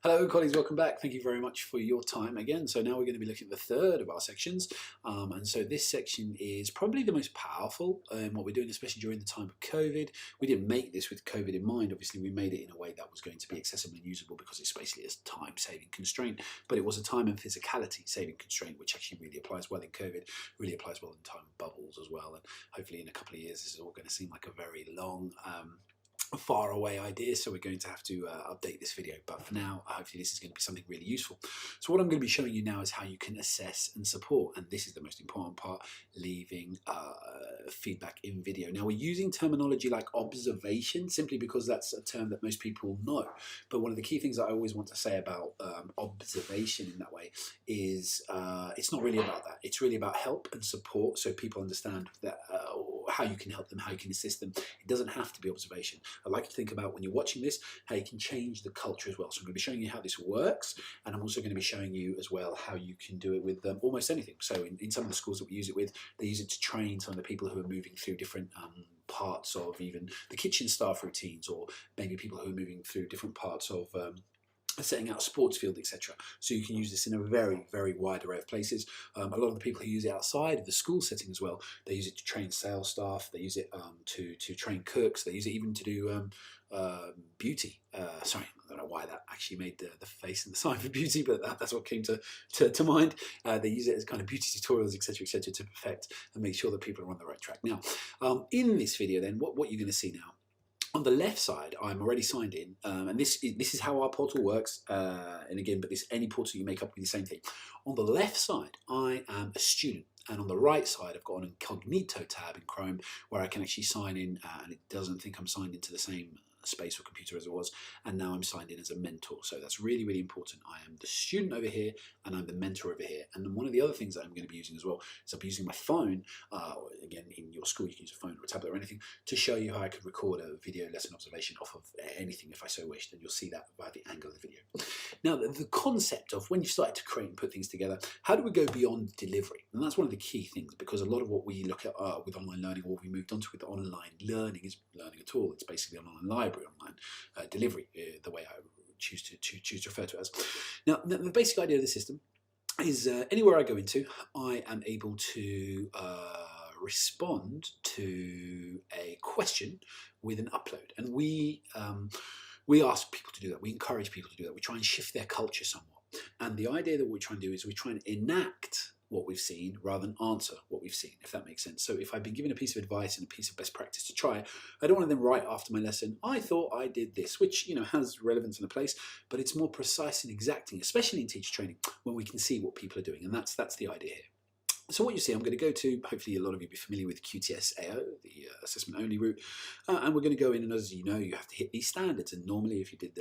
Hello colleagues, welcome back. Thank you very much for your time again. So now we're going to be looking at the third of our sections. And so this section is probably the most powerful in what we're doing, especially during the time of COVID. We didn't make this with COVID in mind. Obviously, we made it in a way that was going to be accessible and usable because it's basically a time-saving constraint. But it was a time and physicality-saving constraint, which actually really applies well in COVID, really applies well in time of bubbles as well. And hopefully in a couple of years, this is all going to seem like a very long far away idea, so we're going to have to update this video, but for now hopefully this is going to be something really useful. So what I'm going to be showing you now is how you can assess and support, and this is the most important part, leaving feedback in video. Now we're using terminology like observation simply because that's a term that most people know, but one of the key things that I always want to say about observation in that way is it's not really about that. It's really about help and support, so people understand that how you can help them, how you can assist them. It doesn't have to be observation. I'd like you to think about, when you're watching this, how you can change the culture as well. So I'm going to be showing you how this works, and I'm also going to be showing you as well how you can do it with almost anything. So in some of the schools that we use it with, they use it to train some of the people who are moving through different parts of even the kitchen staff routines, or maybe people who are moving through different parts of setting out a sports field, etc. So you can use this in a very, very wide array of places. A lot of the people who use it outside of the school setting as well, they use it to train sales staff, they use it to train cooks, they use it even to do beauty. Sorry, I don't know why that actually made the face and the sign for beauty, but that's what came to mind. They use it as kind of beauty tutorials, etc., etc., to perfect and make sure that people are on the right track. Now, in this video then, what you're going to see now, on the left side, I'm already signed in, and this is how our portal works. And again, but this any portal you make up with the same thing. On the left side, I am a student, and on the right side, I've got an incognito tab in Chrome where I can actually sign in, and it doesn't think I'm signed into the same space or computer as it was, and now I'm signed in as a mentor. So that's really, really important. I am the student over here and I'm the mentor over here. And then one of the other things that I'm going to be using as well is I'll be using my phone, again in your school you can use a phone or a tablet or anything, to show you how I could record a video lesson observation off of anything if I so wished, and you'll see that by the angle of the video. Now the concept of when you started to create and put things together, how do we go beyond delivery? And that's one of the key things, because a lot of what we look at with online learning, or what we moved on to with online learning, is learning at all. It's basically an online library, online delivery, the way I choose to refer to it as. Now, the basic idea of the system is anywhere I go into, I am able to respond to a question with an upload, and we ask people to do that. We encourage people to do that. We try and shift their culture somewhat, and the idea that we're trying to do is we try and enact what we've seen rather than answer what we've seen, if that makes sense. So if I've been given a piece of advice and a piece of best practice to try, I don't want to then write after my lesson, I thought I did this, which has relevance in a place, but it's more precise and exacting, especially in teacher training, when we can see what people are doing, and that's the idea here. So what you see, I'm going to go to, hopefully a lot of you will be familiar with QTS-AO, the assessment only route, and we're going to go in, and as you know, you have to hit these standards, and normally if you did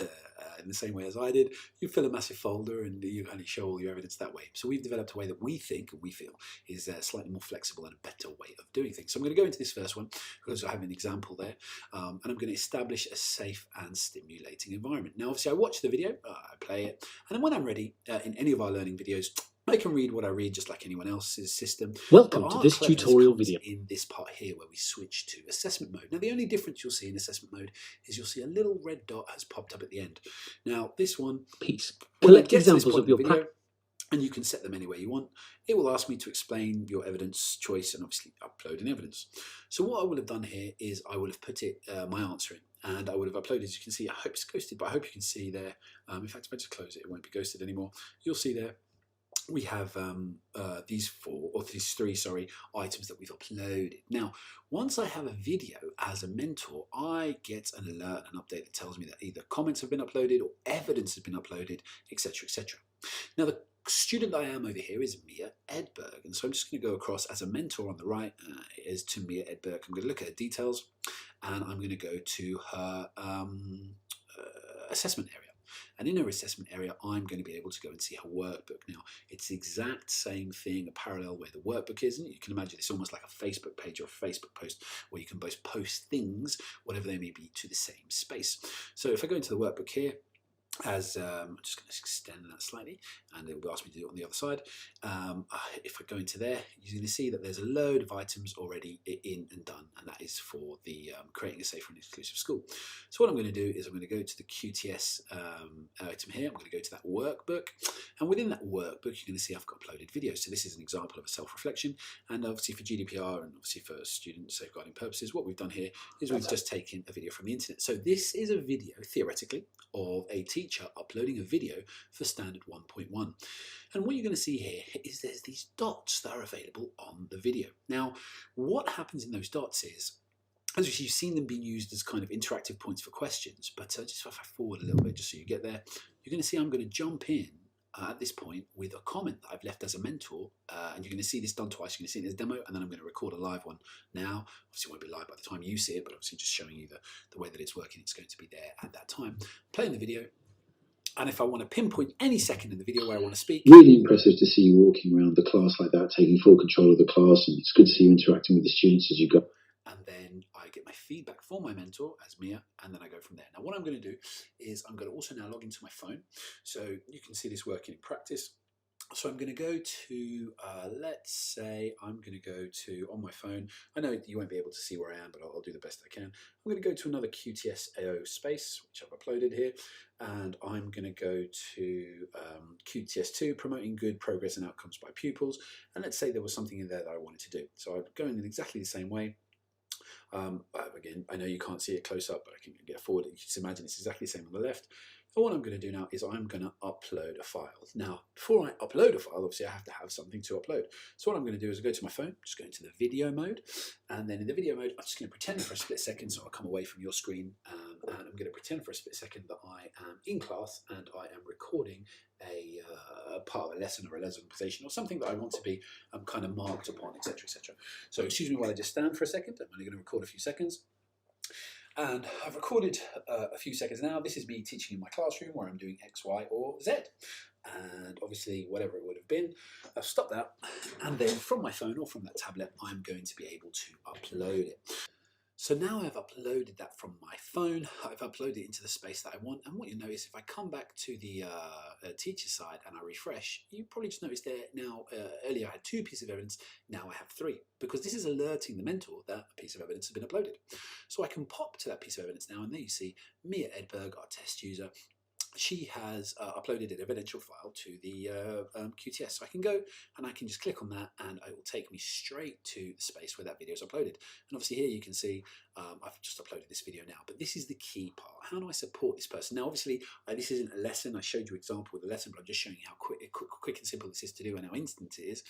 in the same way as I did, you fill a massive folder and you kind of show all your evidence that way. So we've developed a way that we think and we feel is slightly more flexible and a better way of doing things. So I'm going to go into this first one because I have an example there, and I'm going to establish a safe and stimulating environment. Now obviously I watch the video, I play it, and then when I'm ready, in any of our learning videos, I can read what I read just like anyone else's system. Welcome to this tutorial video. In this part here where we switch to assessment mode. Now the only difference you'll see in assessment mode is you'll see a little red dot has popped up at the end. Now this one, Peace. Collect examples of your video, and you can set them any way you want. It will ask me to explain your evidence choice and obviously upload an evidence. So what I will have done here is I will have put it my answer in, and I would have uploaded. As you can see, I hope it's ghosted, but I hope you can see there. In fact, if I just close it, it won't be ghosted anymore. You'll see there we have these three items that we've uploaded. Now, once I have a video as a mentor, I get an alert, an update that tells me that either comments have been uploaded or evidence has been uploaded, etc., etc. Now, the student I am over here is Mia Edberg, and so I'm just going to go across as a mentor on the right is to Mia Edberg. I'm going to look at her details, and I'm going to go to her assessment area. And in her assessment area, I'm going to be able to go and see her workbook. Now, it's the exact same thing, a parallel where the workbook is. And you can imagine it's almost like a Facebook page or a Facebook post where you can both post things, whatever they may be, to the same space. So if I go into the workbook here, as I'm just going to extend that slightly, and it will ask me to do it on the other side. If I go into there, you're going to see that there's a load of items already in and done, and that is for the creating a safer and inclusive school. So what I'm going to do is I'm going to go to the QTS item here. I'm going to go to that workbook, and within that workbook, you're going to see I've got uploaded videos. So this is an example of a self-reflection, and obviously for GDPR and obviously for student safeguarding purposes, what we've done here is we've just taken a video from the internet. So this is a video, theoretically, of a teacher uploading a video for standard 1.1. And what you're going to see here is there's these dots that are available on the video. Now, what happens in those dots is, as you've seen them being used as kind of interactive points for questions, but just if I forward a little bit just so you get there, you're going to see I'm going to jump in at this point with a comment that I've left as a mentor, and you're going to see this done twice. You're going to see it in this demo, and then I'm going to record a live one now. Obviously it won't be live by the time you see it, but obviously just showing you the way that it's working, it's going to be there at that time. Playing the video, and if I want to pinpoint any second in the video where I want to speak. Really impressive to see you walking around the class like that, taking full control of the class, and it's good to see you interacting with the students as you go. And then I get my feedback from my mentor as Mia, and then I go from there. Now what I'm going to do is I'm going to also now log into my phone, so you can see this working in practice. So I'm going to go to, let's say I'm going to go to, on my phone, I know you won't be able to see where I am, but I'll do the best I can. I'm going to go to another QTS AO space, which I've uploaded here, and I'm going to go to QTS2, promoting good progress and outcomes by pupils. And let's say there was something in there that I wanted to do. So I'm going in exactly the same way. Again, I know you can't see it close up, but I can get forward. You can just imagine it's exactly the same on the left. So what I'm going to do now is I'm going to upload a file. Now, before I upload a file, obviously I have to have something to upload. So what I'm going to do is I go to my phone, just go into the video mode, and then in the video mode, I'm just going to pretend for a split second, so I'll come away from your screen, and I'm going to pretend for a split second that I am in class and I am recording a part of a lesson or a lesson presentation or something that I want to be kind of marked upon, etc., etc. So excuse me while I just stand for a second. I'm only going to record a few seconds. And I've recorded a few seconds now. This is me teaching in my classroom where I'm doing X, Y, or Z. And obviously, whatever it would have been, I've stopped that. And then from my phone or from that tablet, I'm going to be able to upload it. So now I've uploaded that from my phone, I've uploaded it into the space that I want, and what you notice, if I come back to the teacher side and I refresh, you probably just noticed there now, earlier I had 2 pieces of evidence, now I have 3, because this is alerting the mentor that a piece of evidence has been uploaded. So I can pop to that piece of evidence now, and there you see Mia Edberg, our test user. She has uploaded an evidential file to the QTS. So I can go and I can just click on that and it will take me straight to the space where that video is uploaded. And obviously here you can see I've just uploaded this video now, but this is the key part. How do I support this person? Now obviously this isn't a lesson. I showed you an example with a lesson, but I'm just showing you how quick and simple this is to do and how instant it is.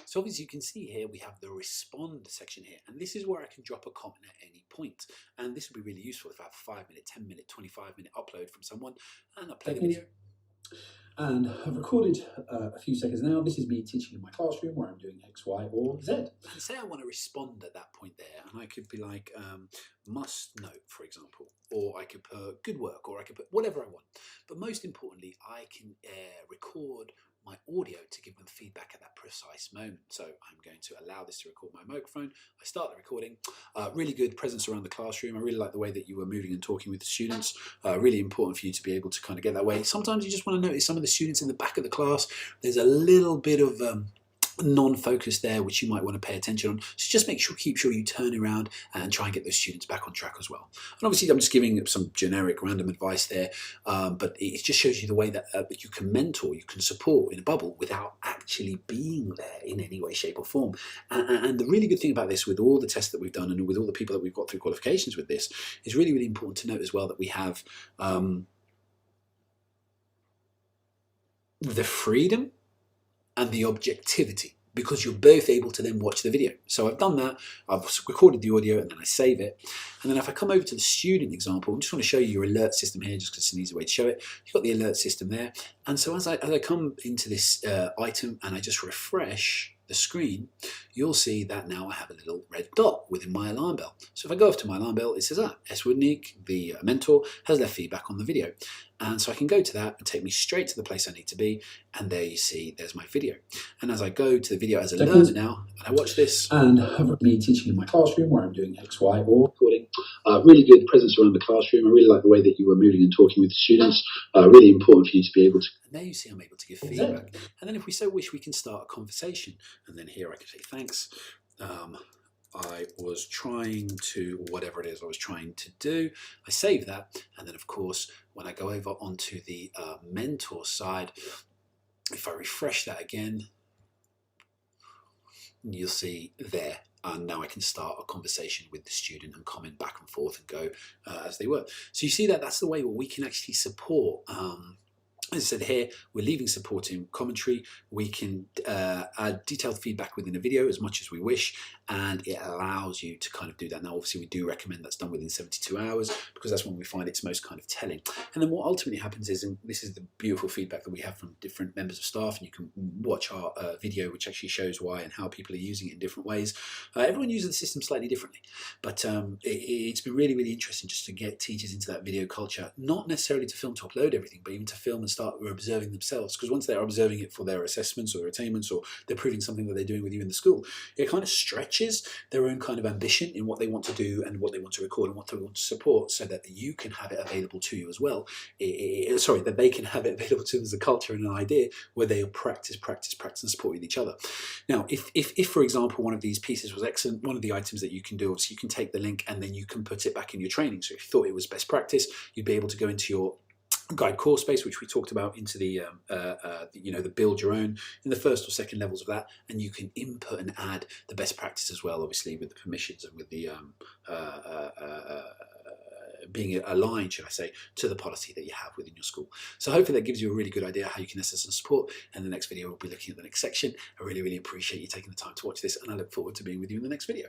So obviously you can see here we have the respond section here, and this is where I can drop a comment at any point. And this would be really useful if I have a 5-minute, 10-minute, 25-minute upload from someone, and I play the video. And I've recorded a few seconds now. This is me teaching in my classroom where I'm doing X, Y, or Z. And say I want to respond at that point there, and I could be like, must note, for example, or I could put good work, or I could put whatever I want. But most importantly, I can record my audio to give them feedback at that precise moment. So I'm going to allow this to record my microphone. I start the recording. Really good presence around the classroom. I really like the way that you were moving and talking with the students. Really important for you to be able to kind of get that way. Sometimes you just want to notice some of the students in the back of the class. There's a little bit of non-focus there which you might want to pay attention on, so just keep sure you turn around and try and get those students back on track as well. And obviously I'm just giving some generic random advice there, but it just shows you the way that you can mentor, you can support in a bubble without actually being there in any way, shape or form. And the really good thing about this, with all the tests that we've done and with all the people that we've got through qualifications with this, is really, really important to note as well that we have the freedom and the objectivity, because you're both able to then watch the video. So I've done that, I've recorded the audio and then I save it. And then if I come over to the student example, I just want to show you your alert system here, just because it's an easy way to show it. You've got the alert system there. And so as I come into this item and I just refresh, the screen, you'll see that now I have a little red dot within my alarm bell. So if I go off to my alarm bell, it says, S. Woodnick, the mentor, has left feedback on the video. And so I can go to that and take me straight to the place I need to be. And there you see, there's my video. And as I go to the video as a learner now, and I watch this. And have me teaching in my classroom where I'm doing X, Y, or recording. Really good presence around the classroom. I really like the way that you were moving and talking with the students. Really important for you to be able to. And there you see I'm able to give feedback. And then if we so wish, we can start a conversation. And then here I can say, thanks. I was trying to, whatever it is I was trying to do, I save that. And then of course, when I go over onto the mentor side, if I refresh that again, you'll see there. And now I can start a conversation with the student and comment back and forth and go as they were. So you see that that's the way where we can actually support. As I said here, we're leaving supporting commentary. We can add detailed feedback within a video as much as we wish, and it allows you to kind of do that. Now, obviously, we do recommend that's done within 72 hours because that's when we find it's most kind of telling. And then what ultimately happens is, and this is the beautiful feedback that we have from different members of staff, and you can watch our video, which actually shows why and how people are using it in different ways. Everyone uses the system slightly differently, but it's been really, really interesting just to get teachers into that video culture, not necessarily to film to upload everything, but even to film and start observing themselves, because once they're observing it for their assessments or their attainments, or they're proving something that they're doing with you in the school, it kind of stretches their own kind of ambition in what they want to do and what they want to record and what they want to support, so that you can have it available to you as well. Sorry, that they can have it available to them as a culture and an idea where they practice and support with each other. Now, if for example one of these pieces was excellent, one of the items that you can do, obviously you can take the link and then you can put it back in your training. So if you thought it was best practice, you'd be able to go into your guide core space, which we talked about, into the the build your own in the first or second levels of that, and you can input and add the best practice as well, obviously with the permissions and with the being aligned, should I say, to the policy that you have within your school. So hopefully that gives you a really good idea how you can assess and support. And the next video we'll be looking at the next section. I really, really appreciate you taking the time to watch this, and I look forward to being with you in the next video.